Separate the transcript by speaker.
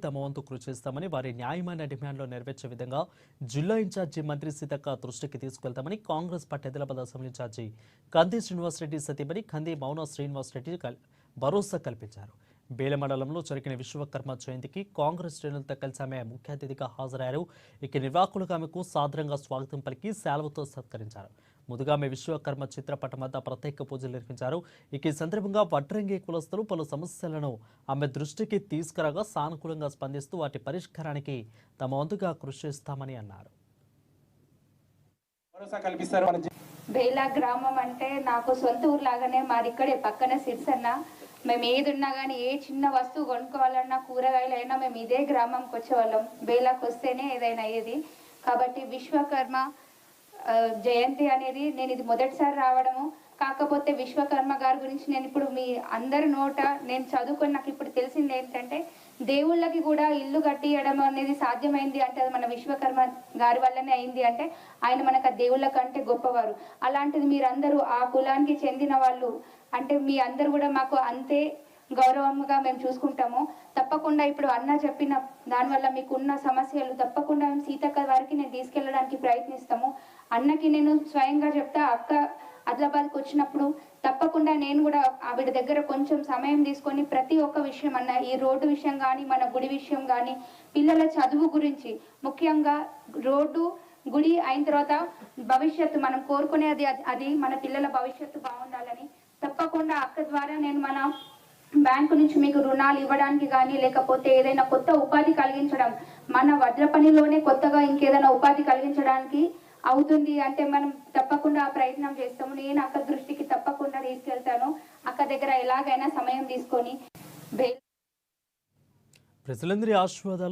Speaker 1: తమ వంతు కృషి చేస్తామని, వారి న్యాయమైన డిమాండ్లు నెరవేర్చే విధంగా జిల్లా ఇన్ఛార్జి మంత్రి సీతక్క దృష్టికి తీసుకెళ్తామని Congress party Adilabad assembly in charge Kandi Srinivasa Reddy సతీమణి కంది మౌన శ్రీనివాసరెడ్డి భరోసా కల్పించారు. బేల మండలంలో జరిగిన విశ్వకర్మ జయంతికి కాంగ్రెస్ శ్రేణులతో కలిసి ఆమె ముఖ్య అతిథిగా హాజరయ్యారు. ఇక నిర్వాహకులుగా ఆమెకు సాదరంగా స్వాగతం పలికి శాలువతో సత్కరించారు. ముందుగా ఆమె విశ్వకర్మ చిత్రపటం వద్ద ప్రత్యేక పూజలు నిర్వహించారు. ఇక ఈ సందర్భంగా వడ్రంగి కులస్తులు పలు సమస్యలను ఆమె దృష్టికి తీసుకురాగా సానుకూలంగా స్పందిస్తూ వాటి పరిష్కారానికి తమ వంతుగా కృషి చేస్తామని అన్నారు.
Speaker 2: బేలా గ్రామం అంటే నాకు సొంత ఊరు లాగానే, మాది ఇక్కడే పక్కన సిరిసన్న. మేము ఏది ఉన్నా కానీ ఏ చిన్న వస్తువు కొనుక్కోవాలన్నా, కూరగాయలు అయినా మేము ఇదే గ్రామంకి వచ్చేవాళ్ళం. బేలాకు వస్తేనే ఏదైనా అయ్యేది. కాబట్టి విశ్వకర్మ జయంతి అనేది నేను ఇది మొదటిసారి రావడము. కాకపోతే విశ్వకర్మ గారి గురించి నేను ఇప్పుడు మీ అందరి నోట నేను చదువుకొని నాకు ఇప్పుడు తెలిసింది ఏంటంటే, దేవుళ్ళకి కూడా ఇల్లు కట్టియడం అనేది సాధ్యమైంది అంటే అది మన విశ్వకర్మ గారి వల్లనే అయింది. అంటే ఆయన మనకు ఆ దేవుళ్ళ కంటే గొప్పవారు. అలాంటిది మీరందరూ ఆ కులానికి చెందిన వాళ్ళు అంటే మీ అందరూ కూడా మాకు అంతే గౌరవంగా మేము చూసుకుంటాము. తప్పకుండా ఇప్పుడు అన్న చెప్పిన దానివల్ల మీకున్న సమస్యలు తప్పకుండా మేము సీతక్క వారికి నేను తీసుకెళ్ళడానికి ప్రయత్నిస్తాము. అన్నకి నేను స్వయంగా చెప్తా, అక్క ఆదిలాబాద్కి వచ్చినప్పుడు తప్పకుండా నేను కూడా ఆవిడ దగ్గర కొంచెం సమయం తీసుకొని ప్రతి ఒక్క విషయం అన్న, ఈ రోడ్డు విషయం కానీ, మన గుడి విషయం కానీ, పిల్లల చదువు గురించి, ముఖ్యంగా రోడ్డు గుడి అయిన తర్వాత భవిష్యత్తు మనం కోరుకునేది అది మన పిల్లల భవిష్యత్తు బాగుండాలని. తప్పకుండా అక్క ద్వారా నేను మన బ్యాంకు నుంచి మీకు రుణాలు ఇవ్వడానికి కానీ, లేకపోతే ఏదైనా కొత్త ఉపాధి కలిగించడం, మన వడ్ల పనిలోనే కొత్తగా ఇంకేదైనా ఉపాధి కలిగించడానికి అవుతుంది అంటే మనం తప్పకుండా ఆ ప్రయత్నం చేస్తాము. నేను అక్క దృష్టికి తప్పకుండా తీసుకెళ్తాను. అక్క దగ్గర ఎలాగైనా సమయం తీసుకొని
Speaker 1: ప్రజలందరి ఆశీర్వాదాలు